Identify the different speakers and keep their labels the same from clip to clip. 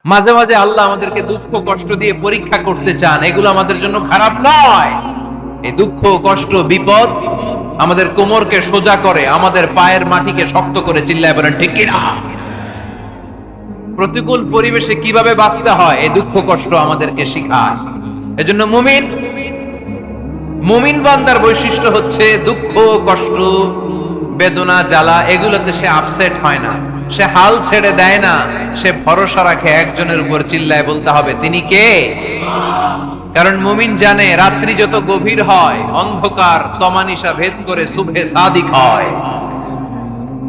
Speaker 1: মাঝে মাঝে আল্লাহ আমাদেরকে দুঃখ কষ্ট দিয়ে পরীক্ষা করতে চান, এগুলো আমাদের জন্য খারাপ নয়। এই দুঃখ কষ্ট বিপদ আমাদের কোমরকে সোজা করে, আমাদের পায়ের মাটিকে শক্ত করে। চিল্লায় বলেন ঠিক কিনা? প্রতিকূল পরিবেশে কিভাবে বাঁচতে হয় এই দুঃখ কষ্ট আমাদেরকে শেখায়। এজন্য মুমিন বান্দার বৈশিষ্ট্য হচ্ছে দুঃখ কষ্ট বেদনা জ্বালা এগুলোতে সে আপসেট হয় না, সে হাল ছেড়ে দেয় না, সে ভরসা রাখে একজনের উপর। চিল্লায় বলতে হবে তিনি কে? কারণ মুমিন জানে রাত্রি যত গভীর হয় অন্ধকার তমানিসা ভেদ করে সুবহে সাদিক হয়।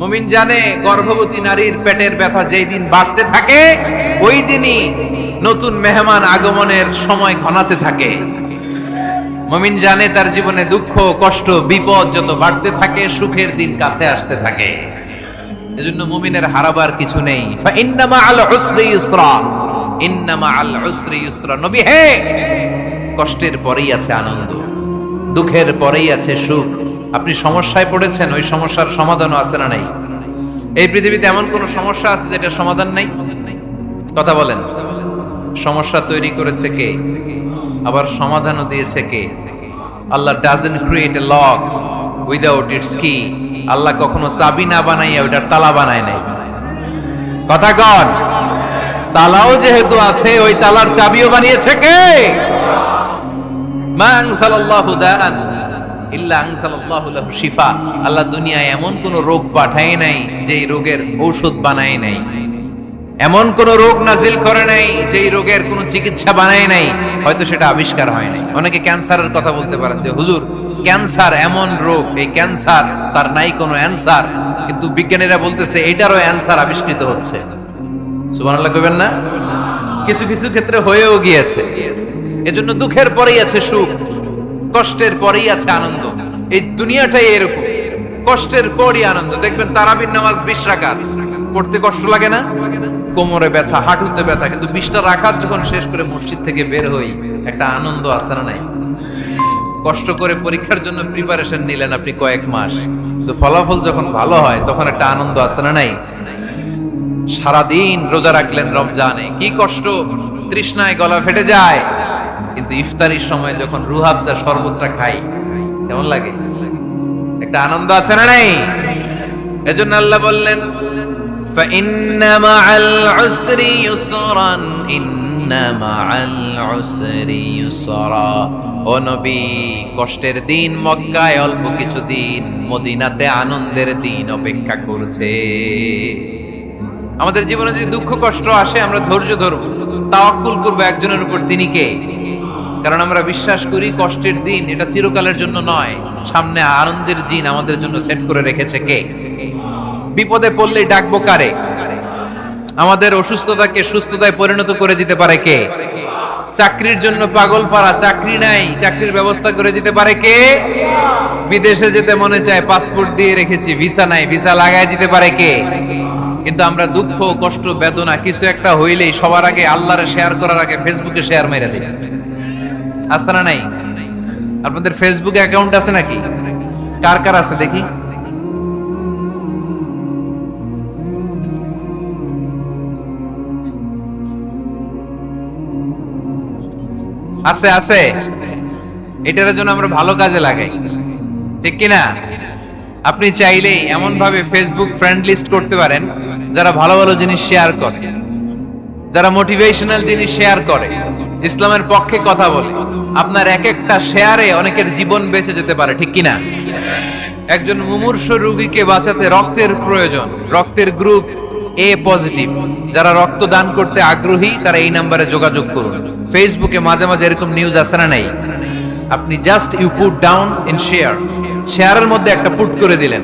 Speaker 1: মুমিন জানে গর্ভবতী নারীর পেটের ব্যথা যেই দিন বাড়তে থাকে ওই দিনই নতুন মেহমান আগমনের সময় ঘনাতে থাকে। মুমিন জানে তার জীবনে দুঃখ কষ্ট বিপদ যত বাড়তে থাকে সুখের দিন কাছে আসতে থাকে। এজন্য মুমিনের হারাবার কিছু নেই। ফা ইন্না মাআল উসরি ইউসরা, ইন্না মাআল উসরি ইউসরা। নবী হে, কষ্টের পরেই আছে আনন্দ, দুঃখের পরেই আছে সুখ। আপনি সমস্যায় পড়েছেন, ওই সমস্যার সমাধানও আছে না নাই? এই পৃথিবীতে এমন কোন সমস্যা আছে যেটা সমাধান নাই? কথা বলেন। সমস্যা তৈরি করেছে কে? আবার সমাধানও দিয়েছে কে? Allah doesn't create a lock without its key. Allah কখনো চাবি না বানাইয়া ওটার তালা বানায় নাই। কথা কন। তালাও যেহেতু আছে ওই তালার চাবিও বানিয়েছে কে? মা আনজালাল্লাহু দাআন ইল্লা আনজালাল্লাহু লাহু শিফা। আল্লাহ দুনিয়ায় এমন কোন রোগ পাঠায় নাই যে এই রোগের ঔষধ বানায় নাই, এমন কোন রোগ নাজিল করে নাই যেই রোগের কোন চিকিৎসা বানায় নাই, হয়তো সেটা আবিষ্কার হয় নাই। অনেকে ক্যান্সারের কথা বলতে পারেন যে হুজুর ক্যান্সার এমন রোগ, এই ক্যান্সার তার নাই কোনো অ্যানসার, কিন্তু বিজ্ঞানীরা বলতেছে এটারও অ্যানসার আবিষ্কৃত হচ্ছে। সুবহানাল্লাহ কইবেন না? কিছু কিছু ক্ষেত্রে হয়েও গিয়েছে। এজন্য দুঃখের পরেই আছে সুখ, কষ্টের পরেই আছে আনন্দ। এই দুনিয়াটাই এরকম, কষ্টের পরই আনন্দ। দেখবেন তারাবির নামাজ 20 রাকাত পড়তে কষ্ট লাগে না? কোমরে ব্যথা, হাঁটুতে ব্যথা, কিন্তু 20টা রাকাত যখন শেষ করে মসজিদ থেকে বের হই একটা আনন্দ আছে না নাই? কষ্ট করে পরীক্ষার জন্য প্রিপারেশন নিলেন আপনি কয়েক মাস, তো ফলাফল যখন ভালো হয় তখন একটা আনন্দ আছে না নাই? সারাদিন রোজা রাখলেন রমজানে, কি কষ্ট, তৃষ্ণায় গলা ফেটে যায়, কিন্তু ইফতারির সময় যখন রুহ আফজা শরবতটা খাই কেমন লাগে? একটা আনন্দ আছে না নাই? এজন্য আল্লাহ বললেন فإن مع العسر يسرا إن مع العسر يسرا। ও নবী, কষ্টের দিন মক্কায় অল্প কিছু দিন, মদিনাতে আনন্দের দিন অপেক্ষা করছে। আমাদের জীবনে যদি দুঃখ কষ্ট আসে আমরা ধৈর্য ধরব, তাওয়াক্কুল করব একজনের উপর, তিনি কে? কারণ আমরা বিশ্বাস করি কষ্টের দিন এটা চিরকালের জন্য নয়, সামনে আনন্দের দিন আমাদের জন্য সেট করে রেখেছে কে? বিপদে পড়লেই ডাকবো কারে? আমাদের অসুস্থতাকে সুস্থতায় পরিণত করে দিতে পারে কে? চাকরির জন্য পাগল পারা, চাকরি নাই, চাকরির ব্যবস্থা করে দিতে পারে কে? বিদেশে যেতে মনে চায়, পাসপোর্ট দিয়ে রেখেছি, ভিসা নাই, ভিসা লাগায় দিতে পারে কে? কিন্তু আমরা দুঃখ কষ্ট বেদনা কিছু একটা হইলেই সবার আগে আল্লাহরে শেয়ার করার আগে ফেসবুকে শেয়ার মেরে দিই। আছে না নাই? আপনাদের ফেসবুকে অ্যাকাউন্ট আছে নাকি? কার কার আছে দেখি? আছে আছে। এটার জন্য আমরা ভালো কাজে লাগাই, ঠিক কিনা? আপনি চাইলেই এমন ভাবে ফেসবুক ফ্রেন্ড লিস্ট করতে পারেন যারা ভালো ভালো জিনিস শেয়ার করে, যারা মোটিভেশনাল জিনিস শেয়ার করে, ইসলামের পক্ষে কথা বলে। আপনার এক একটা শেয়ারে অনেকের জীবন বেঁচে যেতে পারে, ঠিক কিনা? একজন মুমূর্ষ রোগীকে বাঁচাতে রক্তের প্রয়োজন, রক্তের গ্রুপ এ পজিটিভ, যারা রক্ত দান করতে আগ্রহী তারা এই নাম্বারে যোগাযোগ করুন। ফেসবুকে মাঝে মাঝে এরকম নিউজ আসে না নাই? আপনি just you put down in share, শেয়ারের মধ্যে একটা পুট করে দিলেন,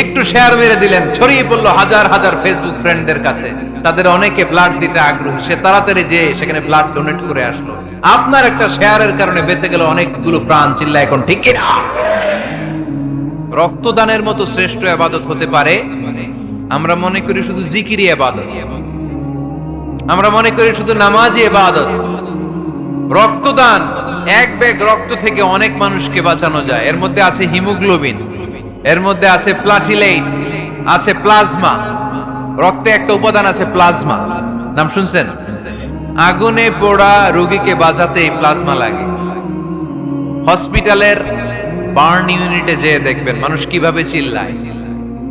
Speaker 1: একটু শেয়ার মেরে দিলেন, ছড়িয়ে পড়লো হাজার হাজার ফেসবুক ফ্রেন্ডদের কাছে। তাদের অনেকে ব্লাড দিতে আগ্রহী, সে তাড়াতাড়ি যে সেখানে ব্লাড ডোনেট করে আসলো। আপনার একটা শেয়ারের কারণে বেঁচে গেল অনেকগুলো প্রাণ। চিল্লা এখন ঠিক কিনা? রক্তদানের মতো শ্রেষ্ঠ ইবাদত হতে পারে? আমরা মনে করি শুধু জিকিরি ইবাদত, আমরা মনে করি শুধু নামাজি ইবাদত। রক্তদান, এক ব্যাগ রক্ত থেকে অনেক মানুষকে বাঁচানো যায়। এর মধ্যে আছে হিমোগ্লোবিন, এর মধ্যে আছে প্লাটিলেট, আছে প্লাজমা। রক্তে একটা উপাদান আছে প্লাজমা। নাম শুনছেন? আগুনে পোড়া রোগীকে বাঁচাতে প্লাজমা লাগে। হসপিটালের বার্ন ইউনিটে যেয়ে দেখবেন মানুষ কিভাবে চিল্লায়।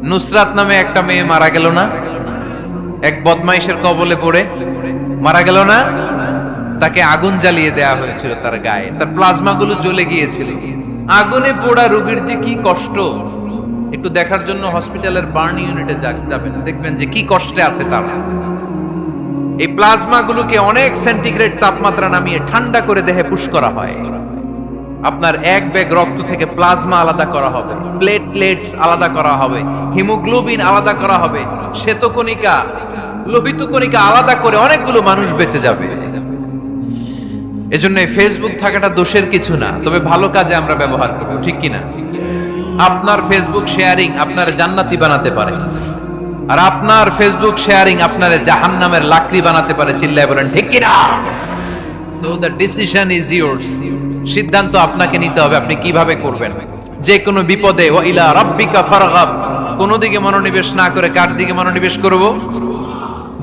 Speaker 1: নুসরাত নামে একটা মেয়ে মারা গেল না, এক বদমাইশের কবলে পড়ে মারা গেল না? তাকে আগুন জ্বালিয়ে দেয়া হয়েছিল তার গায়ে, তার প্লাজমা গুলো জ্বলে গিয়েছিল। আগুনে পোড়া রোগীর যে কি কষ্ট, একটু দেখার জন্য হসপিটালের বার্ন ইউনিটে যাবেন, দেখবেন যে কি কষ্টে আছে তারা। এই প্লাজমা গুলোকে অনেক সেন্টিগ্রেড তাপমাত্রা নামিয়ে ঠান্ডা করে দেহে পুশ করা হয়। আপনার এক ব্যাগ রক্ত থেকে প্লাজমা আলাদা করা হবে, প্লেটলেটস আলাদা করা হবে, হিমোগ্লোবিন আলাদা করা হবে, শ্বেতকণিকা, লোহিত কণিকা আলাদা করে অনেকগুলো মানুষ বেঁচে যাবে। এজন্য ফেসবুক থাকাটা দোষের কিছু না, তবে ভালো কাজে আমরা ব্যবহার করব, ঠিক কিনা? আপনার ফেসবুক শেয়ারিং আপনার জান্নাতি বানাতে পারে, আর আপনার ফেসবুক শেয়ারিং আপনার জাহান্নামের লাকড়ি বানাতে পারে। চিল্লায় বলেন ঠিক কিনা? So the decision is yours. সিদ্ধান্ত আপনাকে নিতে হবে, আপনি কিভাবে করবেন। যে কোনো বিপদে ওয়া ইলা রাব্বিকা ফারগাব, কোন দিকে মনোনিবেশ না করে কার দিকে মনোনিবেশ করব?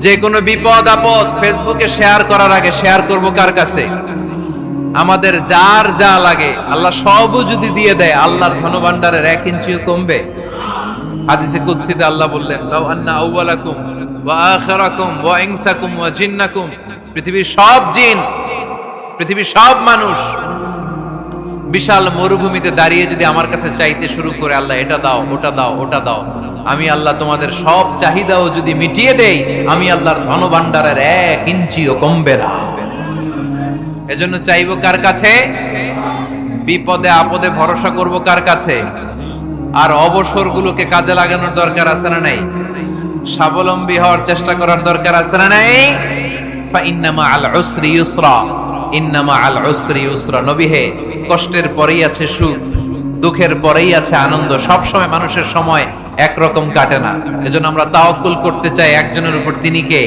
Speaker 1: যে কোনো বিপদ আপদ ফেসবুকে শেয়ার করার আগে শেয়ার করব কার কাছে? আমাদের যার যা লাগে আল্লাহ সবও যদি দিয়ে দেয়, আল্লাহর ধনভাণ্ডারের 1 ইঞ্চিও কমবে? হাদিসে কুদসিতে আল্লাহ বললেন, লাউ আন্না আউওয়ালাকুম ওয়া আখিরাকুম ওয়া ইনসাকুম ওয়া জিন্নাকুম, পৃথিবীর সব জিন, পৃথিবীর সব মানুষ বিশাল মরুভূমিতে দাঁড়িয়ে যদি আমার কাছে চাইতে শুরু করে, আল্লাহ এটা দাও, ওটা দাও, ওটা দাও, আমি আল্লাহ তোমাদের সব চাহিদাও যদি মিটিয়ে দেই, আমি আল্লাহর ধনভাণ্ডারের 1 ইঞ্চিও কমবে না। এজন্য চাইবো কার কাছে? বিপদে আপদে ভরসা করব কার কাছে? আর অবসরগুলোকে কাজে লাগানোর দরকার আছে না নাই? স্বাবলম্বী হওয়ার চেষ্টা করার দরকার আছে না নাই? ফা ইন্নামা আল উসরি ইউসরা, ইন্নামা আল উসরি ইউসরা। নবী হে, কষ্টের পরেই আছে সুখ, দুঃখের পরেই আছে আনন্দ। সব সময় মানুষের সময় একরকম কাটে না। এজন্য আমরা তাওয়াক্কুল করতে চাই একজনের উপর, তিনি কে?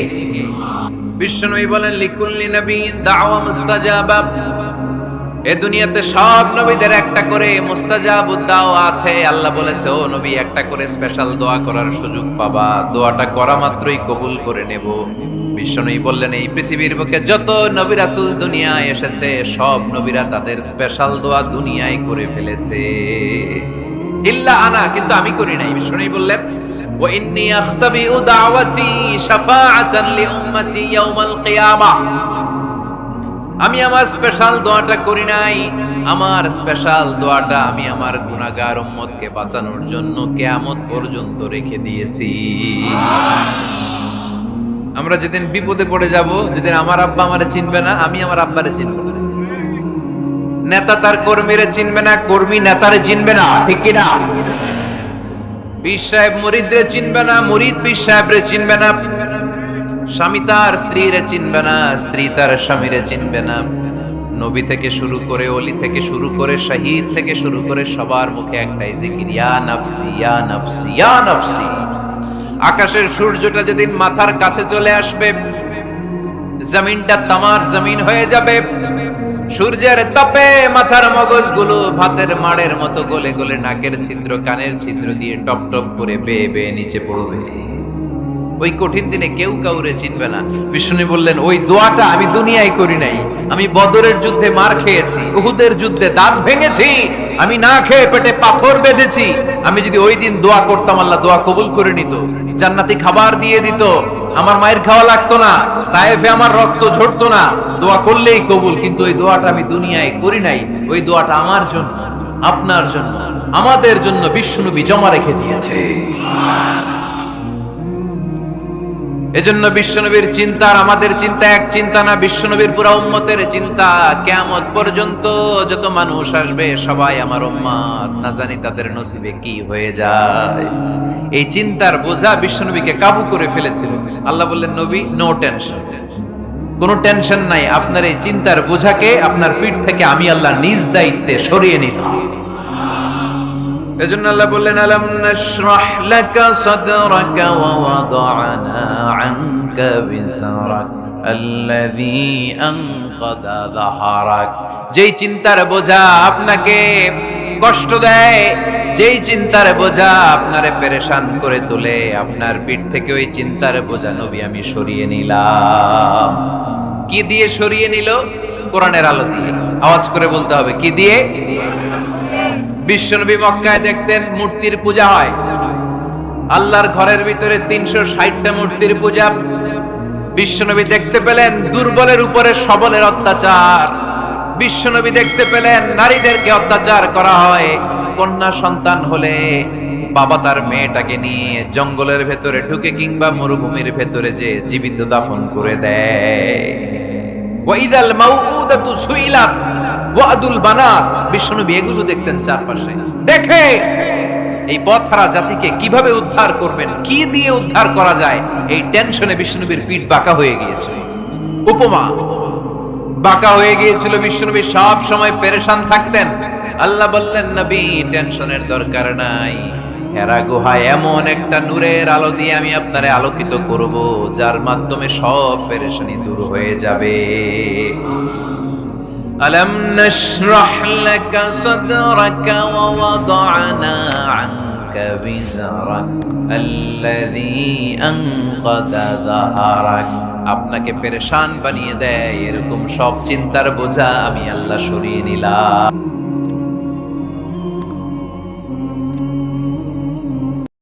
Speaker 1: বিশ্বনবী বলেন, লিকুল্লি নাবিয়্যিন দাওয়া মুস্তাজাবা। এই দুনিয়াতে সব নবীদের একটা করে মুস্তাজাবুদ দাওয়া আছে। আল্লাহ বলেছে, ও নবী, একটা করে স্পেশাল দোয়া করার সুযোগ পাবা, দোয়াটা করা মাত্রই কবুল করে নেব। বিশ্বনবী বললেন, এই পৃথিবীর বুকে যত নবী রাসূল দুনিয়ায় এসেছে, সব নবীরা তাদের স্পেশাল দোয়া দুনিয়ায় করে ফেলেছে, ইল্লা আনা, কিন্তু আমি করি নাই। বিশ্বনবী বললেন, ওয়া ইন্নী আখতাবিউ দাওয়াতি শাফাআতান লি উম্মতি ইয়াউমাল কিয়ামাহ। আমি আমার স্পেশাল দোয়াটা করি নাই, আমার স্পেশাল দোয়াটা আমি আমার গুনাহগার উম্মতকে বাঁচানোর জন্য কিয়ামত পর্যন্ত রেখে দিয়েছি। আমরা যেদিন বিপদে পড়ে যাব, যেদিন আমার আব্বা আমারে চিনবে না, আমি আমার আব্বারে চিনব না, নেতা তার কর্মীরে চিনবে না, কর্মী নেতারে চিনবে না, ঠিক কি না? পীর সাহেব মুরিদরে চিনবে না, মুরিদ পীর সাহেবরে চিনবে না, স্বামী তার স্ত্রীরে চিনবে না, স্ত্রী তার স্বামীরে চিনবে না। নবী থেকে শুরু করে, ওলি থেকে শুরু করে, শহীদ থেকে শুরু করে সবার মুখে একটাই জিকির, ইয়া নাফসি ইয়া নাফসি ইয়া নাফসি। আকাশের সূর্যটা যেদিন মাথার কাছে চলে আসবে, জমিনটা তামার জমিন হয়ে যাবে, সূর্যের তাপে মাথার মগজগুলো ভাতের মাড়ের মতো গলে গলে নাকের ছিদ্র কানের ছিদ্র দিয়ে টপ টপ করে বেয়ে বেয়ে নিচে পড়বে। ওই কঠিন দিনে কেউ কাউরে চিনবে না। বিষ্ণু বললেন, ওই দোয়াটা আমি দুনিয়ায় করি নাই, আমি বদরের যুদ্ধে মার খেয়েছি, উহুদের যুদ্ধে দাঁত ভেঙেছি, আমি না খেয়ে পেটে পাথর বেঁধেছি। আমি যদি ওই দিন দোয়া করতাম, আল্লাহ দোয়া কবুল করে নিত, জান্নাতি খাবার দিয়ে দিত, আমার মায়ের খাওয়া লাগতো না, তায়েফে আমার রক্ত ঝরতো না, দোয়া করলেই কবুল। কিন্তু ওই দোয়াটা আমি দুনিয়ায় করি নাই, ওই দোয়াটা আমার জন্য, আপনার জন্য, আমাদের জন্য বিশ্বনবী জমা রেখে দিয়েছে। এজন্য বিশ্বনবীর চিন্তা আর আমাদের চিন্তা এক চিন্তা না, বিশ্বনবীর পুরা উম্মতের চিন্তা। কিয়ামত পর্যন্ত যত মানুষ আসবে সবাই আমার উম্মত, না জানি তাদের নসিবে কি হয়ে যায়। এই চিন্তার বোঝা বিশ্বনবীকে কাবু করে ফেলেছিল। আল্লাহ বললেন, নবী, নো টেনশন, কোনো টেনশন নাই, আপনার এই চিন্তার বোঝাকে আপনার পিঠ থেকে আমি আল্লাহ নিজ দায়িত্বে সরিয়ে নিলাম। এজন্য আল্লাহ বললেন, আলাম নাশরাহ লাকা সাদরাকা ওয়া ওয়াদা'না আনকা বিসরাক আল্লাযী আনকাযা যাহরাক। যেই চিন্তার বোঝা আপনাকে কষ্ট দেয়, যেই চিন্তার বোঝা আপনারে পেরেশান করে তোলে, আপনার পিঠ থেকে ওই চিন্তার বোঝা নবী আমি সরিয়ে নিলাম। কি দিয়ে সরিয়ে নিল? কোরআনের আলো দিয়ে। আওয়াজ করে বলতে হবে, কি দিয়ে? বিশ্বনবী মক্কায় দেখতেন মূর্তির পূজা হয়, আল্লাহর ঘরের ভিতরে 360টা মূর্তির পূজা। বিশ্বনবী দেখতে পেলেন দুর্বলের উপরে সবলের অত্যাচার। বিশ্বনবী দেখতে পেলেন নারীদেরকে অত্যাচার করা হয়। কন্যা সন্তান হলে বাবা তার মেয়েটাকে নিয়ে জঙ্গলের ভেতরে ঢুকে কিংবা মরুভূমির ভেতরে যে জীবিত দাফন করে দেয়। ওয়াইদাল মাউউদাতু সুইলাত ওয়াদুল বানাত। বিশ্বনবী এগুলো দেখতেন চারপাশে। দেখে এই পথহারা জাতিকে কিভাবে উদ্ধার করবেন, কি দিয়ে উদ্ধার করা যায়, এই টেনশনে বিশ্বনবীর পিঠ বাঁকা হয়ে গিয়েছিল। উপমা বাঁকা হয়ে গিয়েছিল। বিশ্বনবী সব সময় পেরেশান থাকতেন। আল্লাহ বললেন, নবী টেনশনের দরকার নাই, হেরা গুহায় এমন একটা নূরের আলো দিয়ে আমি আপনারে আলোকিত করব, যার মাধ্যমে সব পেরেশানি দূর হয়ে যাবে। আলম নাশরাহ লাকা সাদরাকা ওয়া ওয়াদা'না আনকা বিজরাক আল্লাযী আনকাযা যাহরাক। আপনাকে পেরেশান বানিয়ে দেয় এরকম সব চিন্তার বোঝা আমি আল্লাহ সরিয়ে নিলাম।